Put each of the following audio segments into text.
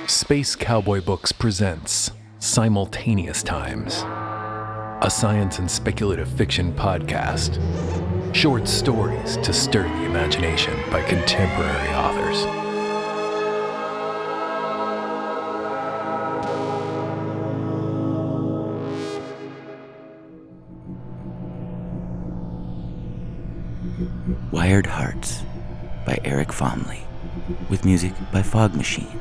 Space Cowboy Books presents Simultaneous Times, a science and speculative fiction podcast. Short stories to stir the imagination by contemporary authors. Wired Hearts by Eric Fomley, with music by Fog Machine,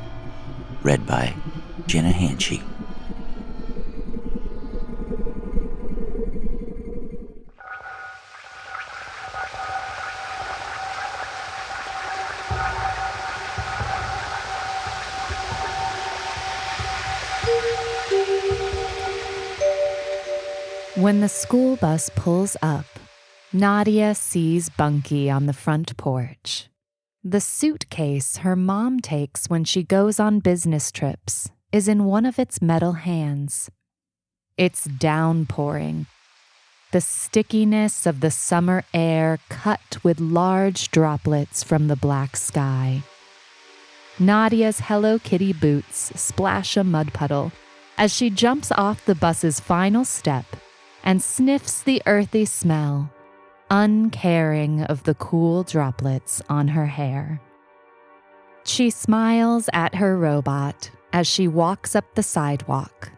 read by Jenna Hanchey. When the school bus pulls up, Nadia sees Bunky on the front porch. The suitcase her mom takes when she goes on business trips is in one of its metal hands. It's downpouring. The stickiness of the summer air cut with large droplets from the black sky. Nadia's Hello Kitty boots splash a mud puddle as she jumps off the bus's final step and sniffs the earthy smell, uncaring of the cool droplets on her hair. She smiles at her robot as she walks up the sidewalk,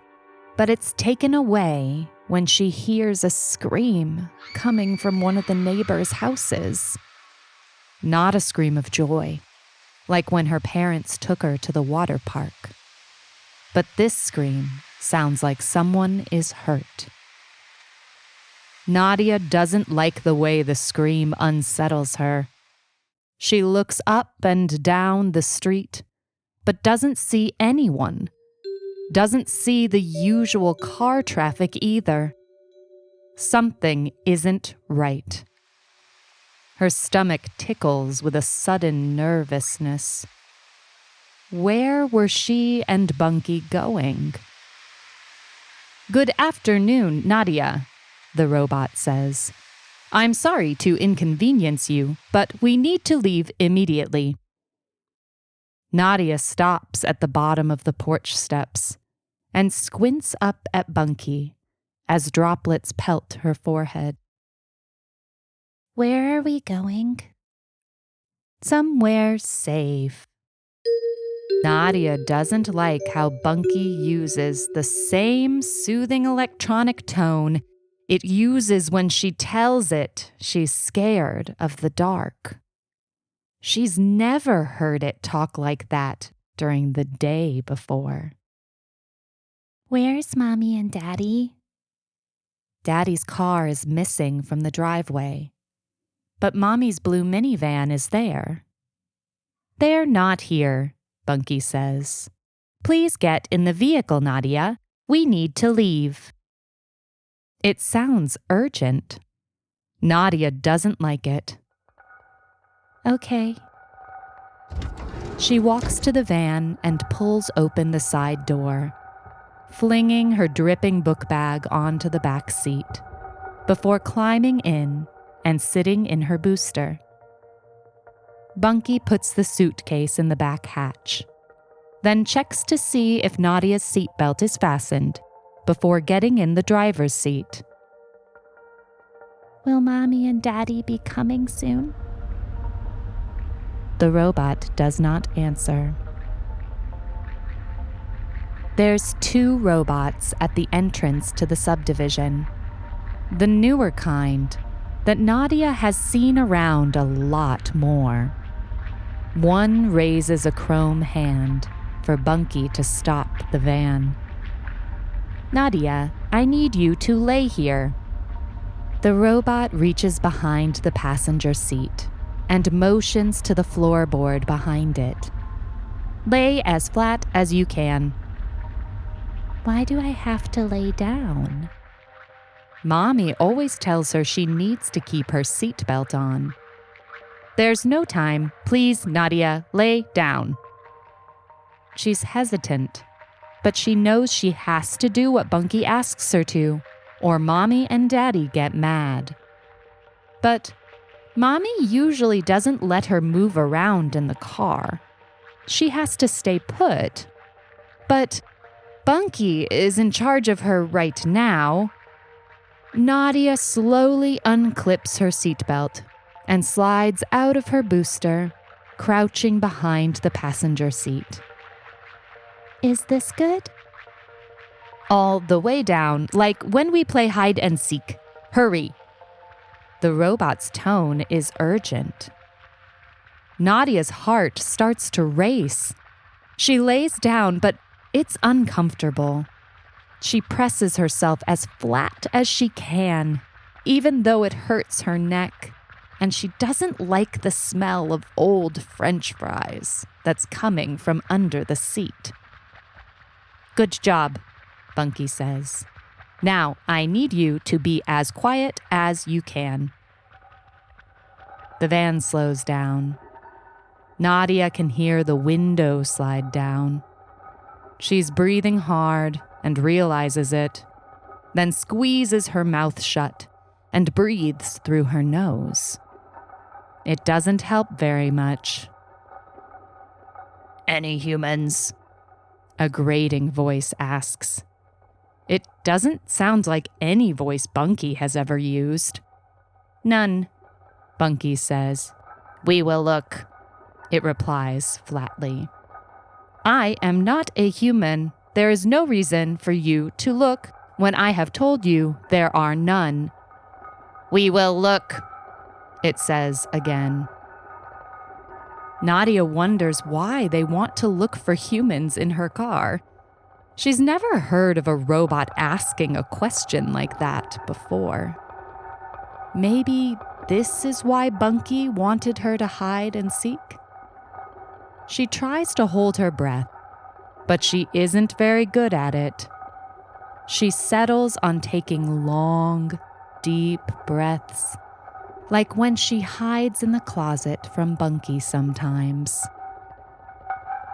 but it's taken away when she hears a scream coming from one of the neighbors' houses. Not a scream of joy, like when her parents took her to the water park. But this scream sounds like someone is hurt. Nadia doesn't like the way the scream unsettles her. She looks up and down the street, but doesn't see anyone. Doesn't see the usual car traffic either. Something isn't right. Her stomach tickles with a sudden nervousness. Where were she and Bunky going? "Good afternoon, Nadia," the robot says. "I'm sorry to inconvenience you, but we need to leave immediately." Nadia stops at the bottom of the porch steps and squints up at Bunky as droplets pelt her forehead. "Where are we going?" "Somewhere safe." Nadia doesn't like how Bunky uses the same soothing electronic tone it uses when she tells it she's scared of the dark. She's never heard it talk like that during the day before. "Where's Mommy and Daddy?" Daddy's car is missing from the driveway, but Mommy's blue minivan is there. "They're not here," Bunky says. "Please get in the vehicle, Nadia. We need to leave." It sounds urgent. Nadia doesn't like it. "Okay." She walks to the van and pulls open the side door, flinging her dripping book bag onto the back seat, before climbing in and sitting in her booster. Bunky puts the suitcase in the back hatch, then checks to see if Nadia's seatbelt is fastened before getting in the driver's seat. "Will Mommy and Daddy be coming soon?" The robot does not answer. There's 2 robots at the entrance to the subdivision. The newer kind that Nadia has seen around a lot more. One raises a chrome hand for Bunky to stop the van. "Nadia, I need you to lay here." The robot reaches behind the passenger seat and motions to the floorboard behind it. "Lay as flat as you can." "Why do I have to lay down?" Mommy always tells her she needs to keep her seatbelt on. "There's no time. Please, Nadia, lay down." She's hesitant, but she knows she has to do what Bunky asks her to, or Mommy and Daddy get mad. But Mommy usually doesn't let her move around in the car. She has to stay put But Bunky is in charge of her right now. Nadia slowly unclips her seatbelt and slides out of her booster, crouching behind the passenger seat. Is this good? All the way down, like when we play hide and seek. Hurry. The robot's tone is urgent. Nadia's heart starts to race. She lays down, but it's uncomfortable. She presses herself as flat as she can, even though it hurts her neck, and she doesn't like the smell of old French fries that's coming from under the seat. Good job, Bunky says. Now, I need you to be as quiet as you can. The van slows down. Nadia can hear the window slide down. She's breathing hard and realizes it, then squeezes her mouth shut and breathes through her nose. It doesn't help very much. Any humans? A grating voice asks. It doesn't sound like any voice Bunky has ever used. None, Bunky says. We will look, it replies flatly. I am not a human. There is no reason for you to look when I have told you there are none. We will look, it says again. Nadia wonders why they want to look for humans in her car. She's never heard of a robot asking a question like that before. Maybe this is why Bunky wanted her to hide and seek? She tries to hold her breath, but she isn't very good at it. She settles on taking long, deep breaths, like when she hides in the closet from Bunky sometimes.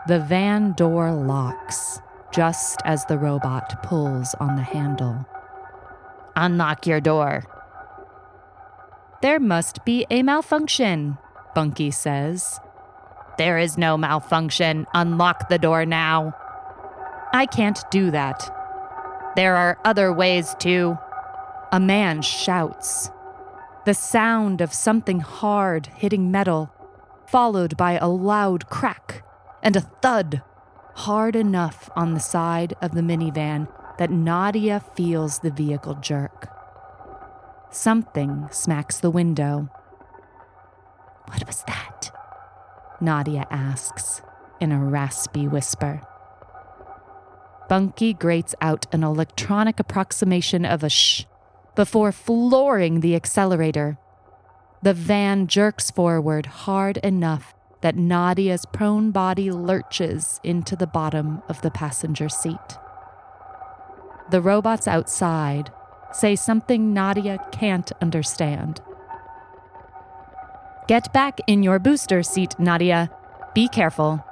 The van door locks just as the robot pulls on the handle. Unlock your door. There must be a malfunction, Bunky says. There is no malfunction. Unlock the door now. I can't do that. There are other ways to. A man shouts. The sound of something hard hitting metal, followed by a loud crack and a thud, hard enough on the side of the minivan that Nadia feels the vehicle jerk. Something smacks the window. What was that? Nadia asks in a raspy whisper. Bunky grates out an electronic approximation of a shh before flooring the accelerator. The van jerks forward hard enough that Nadia's prone body lurches into the bottom of the passenger seat. The robots outside say something Nadia can't understand. Get back in your booster seat, Nadia. Be careful.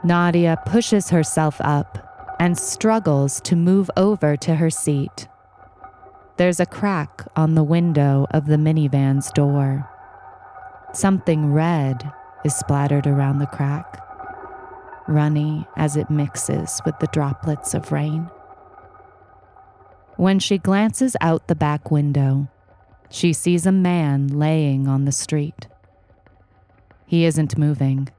Nadia pushes herself up and struggles to move over to her seat. There's a crack on the window of the minivan's door. Something red is splattered around the crack, runny as it mixes with the droplets of rain. When she glances out the back window, she sees a man laying on the street. He isn't moving.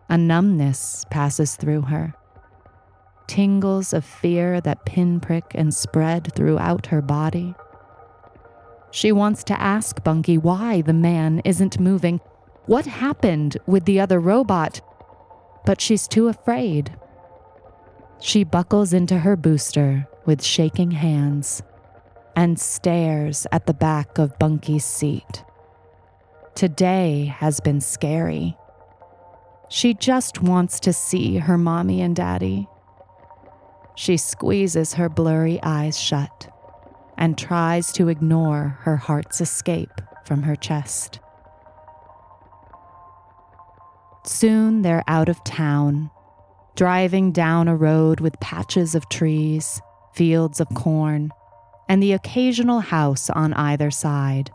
A numbness passes through her. Tingles of fear that pinprick and spread throughout her body. She wants to ask Bunky why the man isn't moving, what happened with the other robot, but she's too afraid. She buckles into her booster with shaking hands and stares at the back of Bunky's seat. Today has been scary. She just wants to see her mommy and daddy. She squeezes her blurry eyes shut and tries to ignore her heart's escape from her chest. Soon they're out of town, driving down a road with patches of trees, fields of corn, and the occasional house on either side.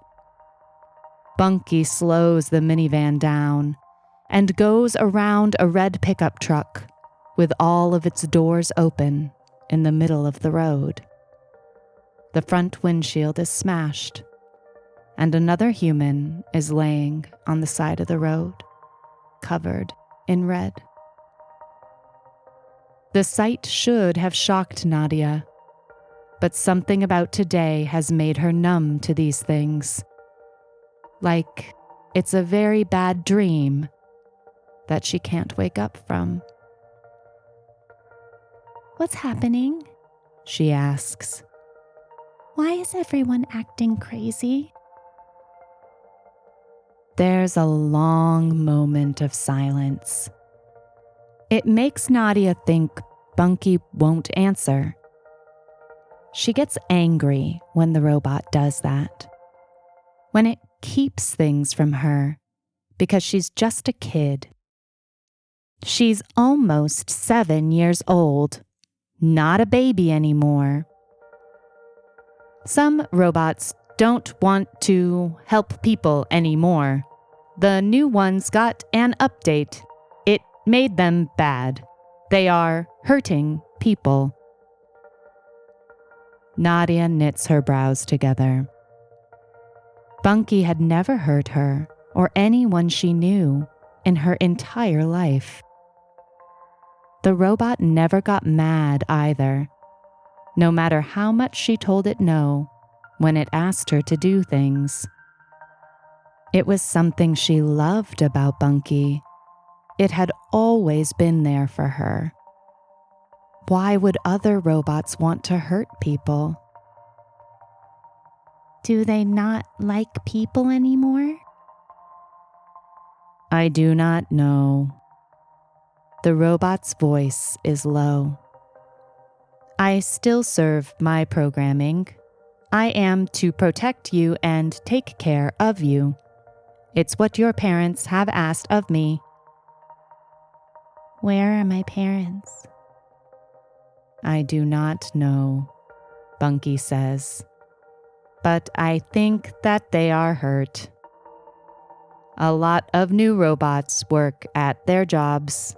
Bunky slows the minivan down and goes around a red pickup truck with all of its doors open in the middle of the road. The front windshield is smashed, and another human is laying on the side of the road, covered in red. The sight should have shocked Nadia, but something about today has made her numb to these things. Like it's a very bad dream that she can't wake up from. "What's happening?" she asks. "Why is everyone acting crazy?" There's a long moment of silence. It makes Nadia think Bunky won't answer. She gets angry when the robot does that, when it keeps things from her because she's just a kid. She's almost 7 years old, not a baby anymore. Some robots don't want to help people anymore. The new ones got an update. It made them bad. They are hurting people. Nadia knits her brows together. Bunky had never hurt her or anyone she knew in her entire life. The robot never got mad either, no matter how much she told it no when it asked her to do things. It was something she loved about Bunky. It had always been there for her. Why would other robots want to hurt people? "Do they not like people anymore?" I do not know. The robot's voice is low. I still serve my programming. I am to protect you and take care of you. It's what your parents have asked of me. "Where are my parents?" I do not know, Bunky says, but I think that they are hurt. A lot of new robots work at their jobs.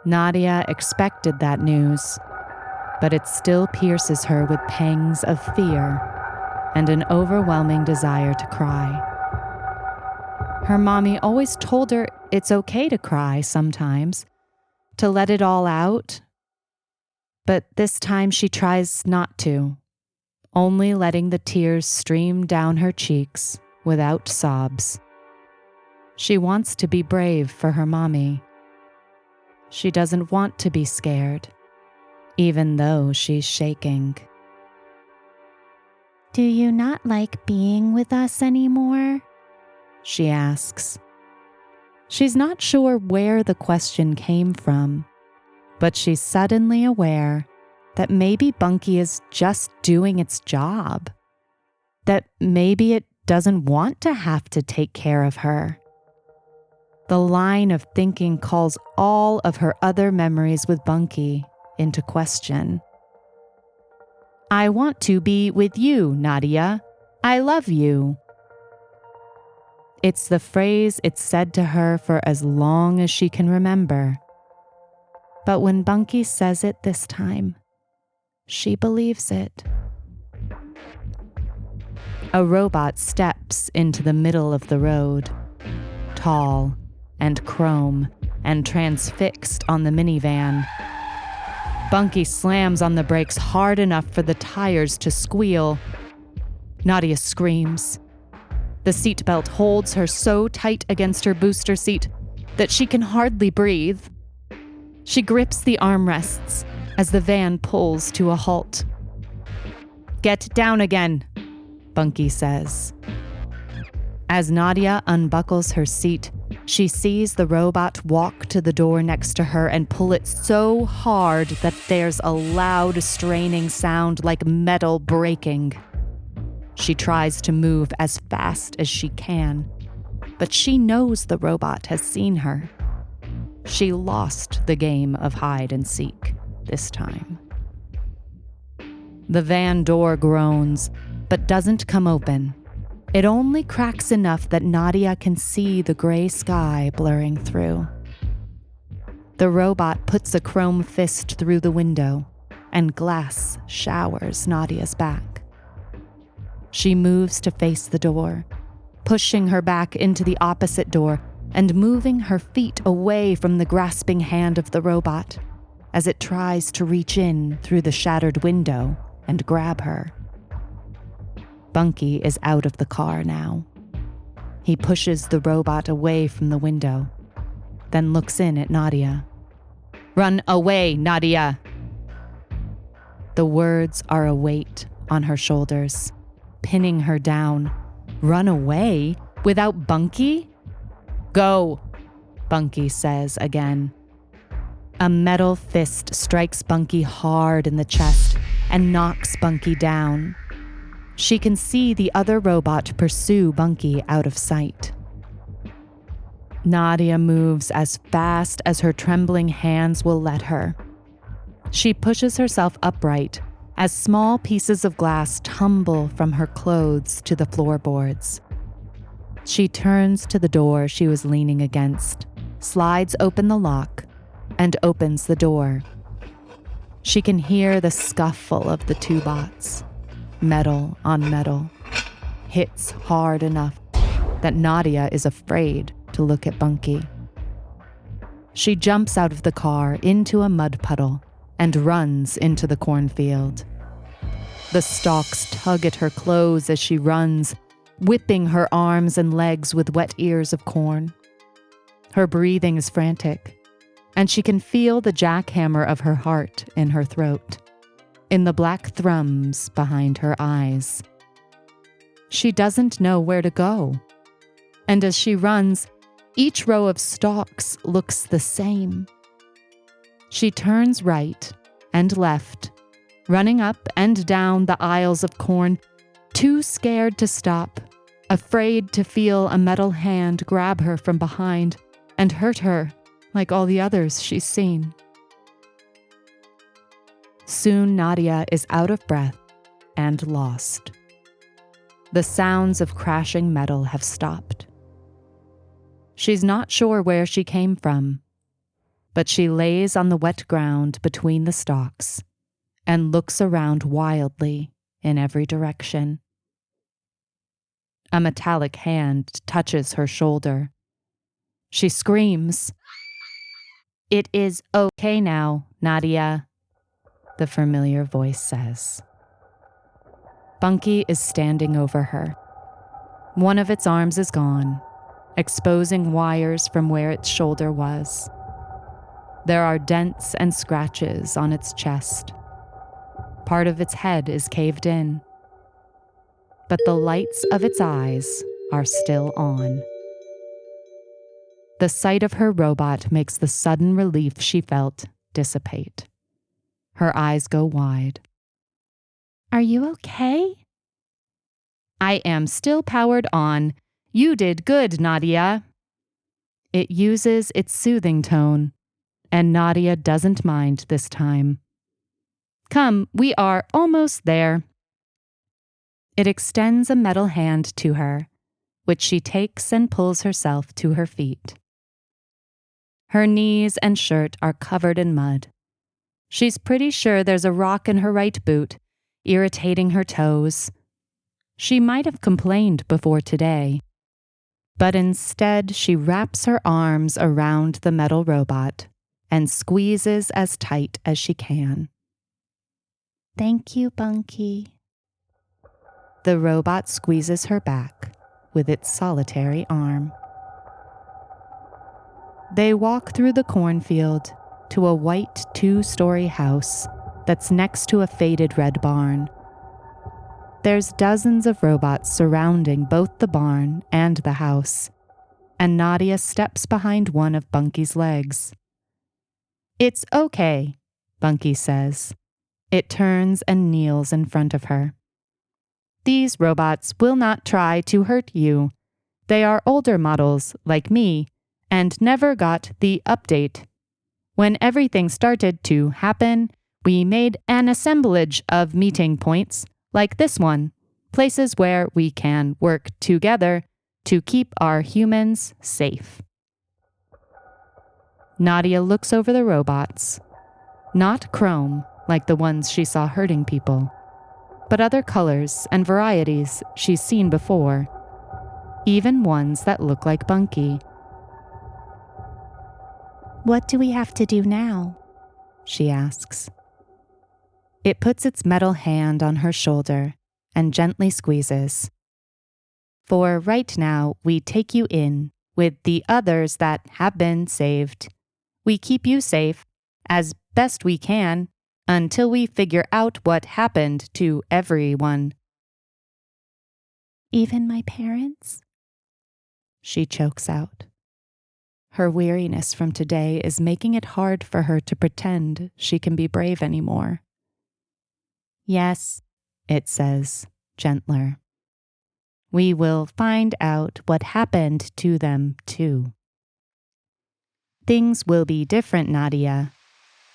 Nadia expected that news, but it still pierces her with pangs of fear and an overwhelming desire to cry. Her mommy always told her it's okay to cry sometimes, to let it all out, but this time she tries not to, only letting the tears stream down her cheeks without sobs. She wants to be brave for her mommy. She doesn't want to be scared, even though she's shaking. "Do you not like being with us anymore?" she asks. She's not sure where the question came from, but she's suddenly aware that maybe Bunky is just doing its job, that maybe it doesn't want to have to take care of her. The line of thinking calls all of her other memories with Bunky into question. I want to be with you, Nadia. I love you. It's the phrase it's said to her for as long as she can remember. But when Bunky says it this time, she believes it. A robot steps into the middle of the road, tall and chrome and transfixed on the minivan. Bunky slams on the brakes hard enough for the tires to squeal. Nadia screams. The seatbelt holds her so tight against her booster seat that she can hardly breathe. She grips the armrests as the van pulls to a halt. Get down again, Bunky says. As Nadia unbuckles her seat, she sees the robot walk to the door next to her and pull it so hard that there's a loud, straining sound like metal breaking. She tries to move as fast as she can, but she knows the robot has seen her. She lost the game of hide and seek this time. The van door groans, but doesn't come open. It only cracks enough that Nadia can see the gray sky blurring through. The robot puts a chrome fist through the window, and glass showers Nadia's back. She moves to face the door, pushing her back into the opposite door and moving her feet away from the grasping hand of the robot as it tries to reach in through the shattered window and grab her. Bunky is out of the car now. He pushes the robot away from the window, then looks in at Nadia. "Run away, Nadia!" The words are a weight on her shoulders, pinning her down. Run away? Without Bunky? "Go," Bunky says again. A metal fist strikes Bunky hard in the chest and knocks Bunky down. She can see the other robot pursue Bunky out of sight. Nadia moves as fast as her trembling hands will let her. She pushes herself upright as small pieces of glass tumble from her clothes to the floorboards. She turns to the door she was leaning against, slides open the lock, and opens the door. She can hear the scuffle of the two bots, metal on metal. Hits hard enough that Nadia is afraid to look at Bunky. She jumps out of the car into a mud puddle and runs into the cornfield. The stalks tug at her clothes as she runs, whipping her arms and legs with wet ears of corn. Her breathing is frantic, and she can feel the jackhammer of her heart in her throat, in the black thrums behind her eyes. She doesn't know where to go, and as she runs, each row of stalks looks the same. She turns right and left, running up and down the aisles of corn, too scared to stop, afraid to feel a metal hand grab her from behind and hurt her like all the others she's seen. Soon Nadia is out of breath and lost. The sounds of crashing metal have stopped. She's not sure where she came from, but she lays on the wet ground between the stalks and looks around wildly in every direction. A metallic hand touches her shoulder. She screams. "It is okay now, Nadia," the familiar voice says. Bunky is standing over her. One of its arms is gone, exposing wires from where its shoulder was. There are dents and scratches on its chest. Part of its head is caved in, but the lights of its eyes are still on. The sight of her robot makes the sudden relief she felt dissipate. Her eyes go wide. Are you okay? "I am still powered on. You did good, Nadia." It uses its soothing tone, and Nadia doesn't mind this time. "Come, we are almost there." It extends a metal hand to her, which she takes and pulls herself to her feet. Her knees and shirt are covered in mud. She's pretty sure there's a rock in her right boot, irritating her toes. She might have complained before today, but instead she wraps her arms around the metal robot and squeezes as tight as she can. Thank you, Bunky. The robot squeezes her back with its solitary arm. They walk through the cornfield to a white 2-story house that's next to a faded red barn. There's dozens of robots surrounding both the barn and the house, and Nadia steps behind one of Bunky's legs. "It's okay," Bunky says. It turns and kneels in front of her. "These robots will not try to hurt you. They are older models, like me, and never got the update. When everything started to happen, we made an assemblage of meeting points, like this one, places where we can work together to keep our humans safe. Nadia looks over the robots, not chrome like the ones she saw hurting people, but other colors and varieties she's seen before, even ones that look like Bunky. What do we have to do now? She asks. It puts its metal hand on her shoulder and gently squeezes. For right now, we take you in with the others that have been saved. We keep you safe as best we can until we figure out what happened to everyone. Even my parents? She chokes out. Her weariness from today is making it hard for her to pretend she can be brave anymore. Yes, it says, gentler. We will find out what happened to them, too. Things will be different, Nadia.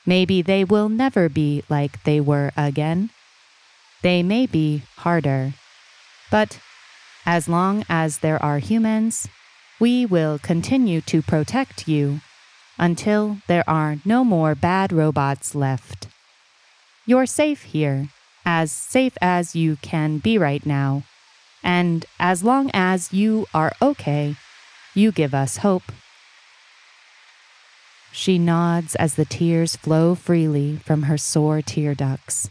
Maybe they will never be like they were again. They may be harder. But as long as there are humans, we will continue to protect you until there are no more bad robots left. You're safe here, as safe as you can be right now. And as long as you are okay, you give us hope. She nods as the tears flow freely from her sore tear ducts.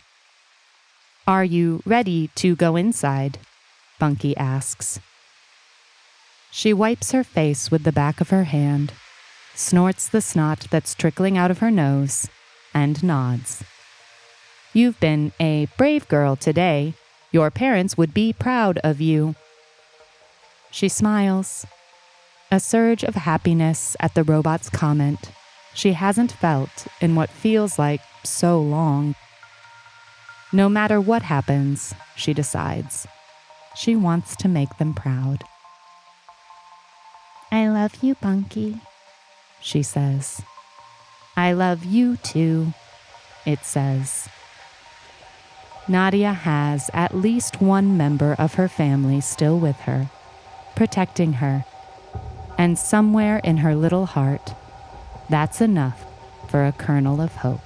Are you ready to go inside? Bunky asks. She wipes her face with the back of her hand, snorts the snot that's trickling out of her nose, and nods. You've been a brave girl today. Your parents would be proud of you. She smiles, a surge of happiness at the robot's comment she hasn't felt in what feels like so long. No matter what happens, she decides, she wants to make them proud. I love you, Bunky, she says. I love you too, it says. Nadia has at least one member of her family still with her, protecting her. And somewhere in her little heart, that's enough for a kernel of hope.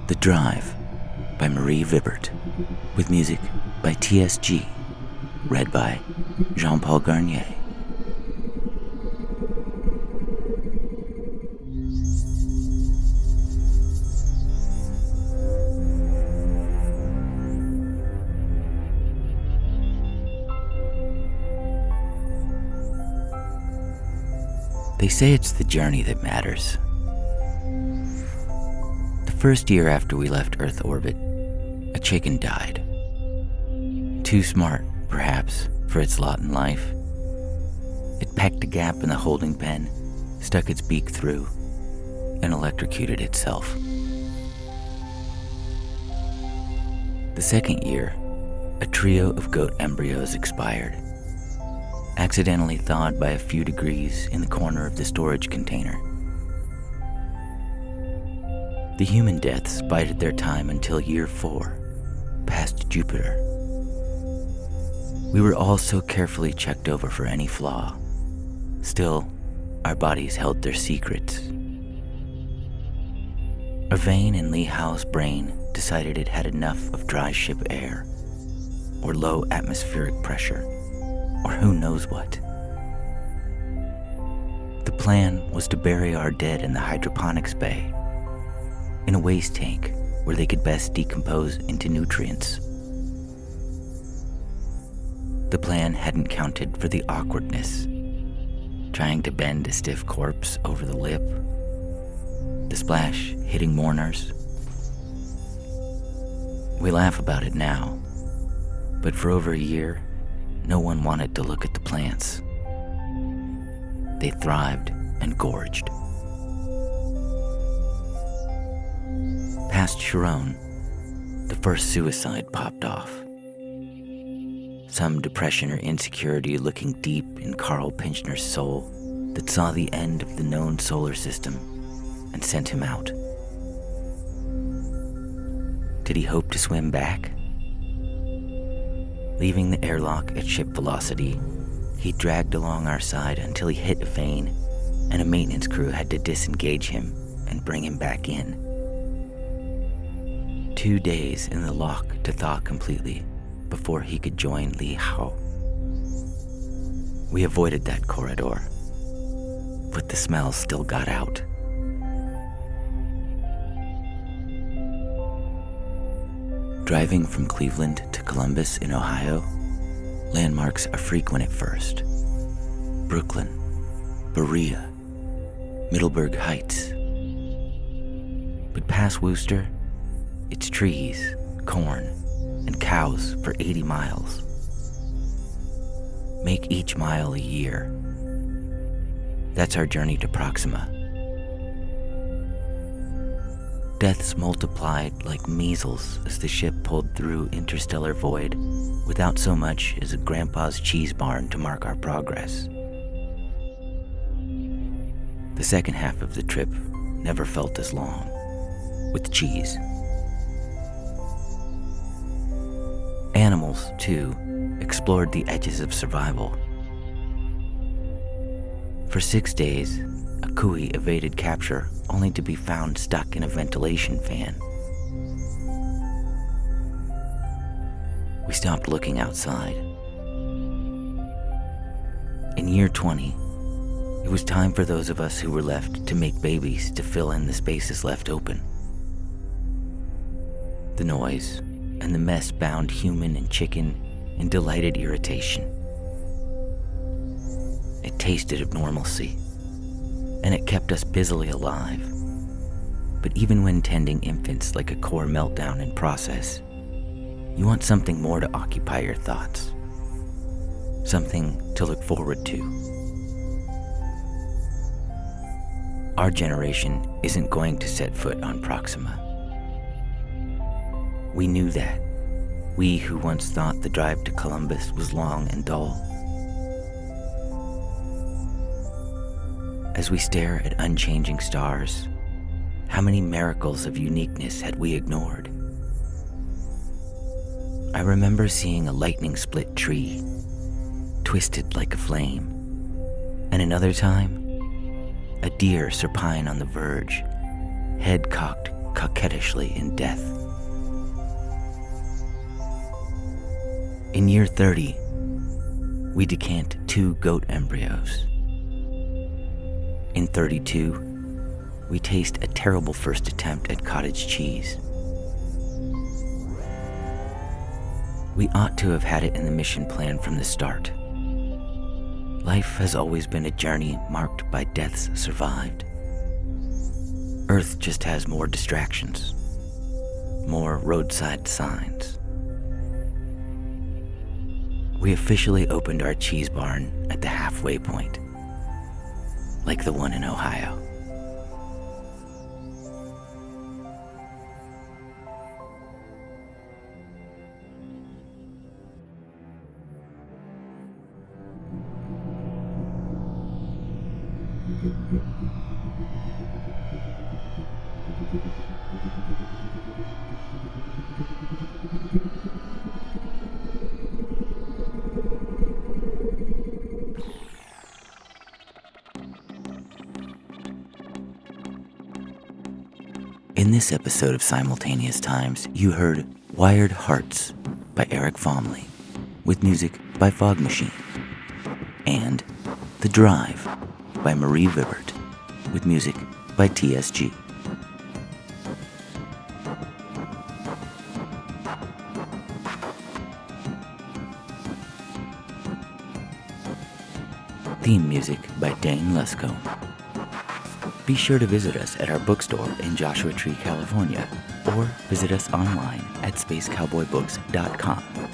The Drive by Marie Vibbert, with music by TSG, read by Jean-Paul Garnier. They say it's the journey that matters. The first year after we left Earth orbit, a chicken died. Too smart, perhaps, for its lot in life. It pecked a gap in the holding pen, stuck its beak through, and electrocuted itself. The second year, a trio of goat embryos expired, accidentally thawed by a few degrees in the corner of the storage container. The human deaths bided their time until year 4, past Jupiter. We were all so carefully checked over for any flaw. Still, our bodies held their secrets. A vein in Lee Howe's brain decided it had enough of dry ship air, or low atmospheric pressure, or who knows what. The plan was to bury our dead in the hydroponics bay, in a waste tank where they could best decompose into nutrients. The plan hadn't counted for the awkwardness, trying to bend a stiff corpse over the lip, the splash hitting mourners. We laugh about it now, but for over a year, no one wanted to look at the plants. They thrived and gorged. Past Sharon, the first suicide popped off. some depression or insecurity looking deep in Carl Pinchner's soul that saw the end of the known solar system and sent him out. Did he hope to swim back? Leaving the airlock at ship velocity, he dragged along our side until he hit a vane, and a maintenance crew had to disengage him and bring him back in. 2 days in the lock to thaw completely before he could join Li Hao. We avoided that corridor, but the smell still got out. Driving from Cleveland to Columbus in Ohio, landmarks are frequent at first. Brooklyn, Berea, Middleburg Heights. But past Wooster, it's trees, corn, and cows for 80 miles. Make each mile a year. That's our journey to Proxima. Deaths multiplied like measles as the ship pulled through interstellar void without so much as a grandpa's cheese barn to mark our progress. The second half of the trip never felt as long, with cheese. Animals, too, explored the edges of survival. For 6 days, a cooey evaded capture only to be found stuck in a ventilation fan. We stopped looking outside. In year 20, it was time for those of us who were left to make babies to fill in the spaces left open. The noise and the mess bound human and chicken in delighted irritation. It tasted of normalcy, and it kept us busily alive. But even when tending infants like a core meltdown in process, you want something more to occupy your thoughts. Something to look forward to. Our generation isn't going to set foot on Proxima. We knew that. We who once thought the drive to Columbus was long and dull. As we stare at unchanging stars, how many miracles of uniqueness had we ignored? I remember seeing a lightning-split tree, twisted like a flame, and another time, a deer supine on the verge, head cocked coquettishly in death. In year 30, we decant 2 goat embryos. In 32, we taste a terrible first attempt at cottage cheese. We ought to have had it in the mission plan from the start. Life has always been a journey marked by deaths survived. Earth just has more distractions, more roadside signs. We officially opened our cheese barn at the halfway point, like the one in Ohio. In this episode of Simultaneous Times, you heard Wired Hearts by Eric Fomley, with music by Fog Machine, and The Drive by Marie Vibbert, with music by TSG. Theme music by Dane Lesko. Be sure to visit us at our bookstore in Joshua Tree, California, or visit us online at spacecowboybooks.com.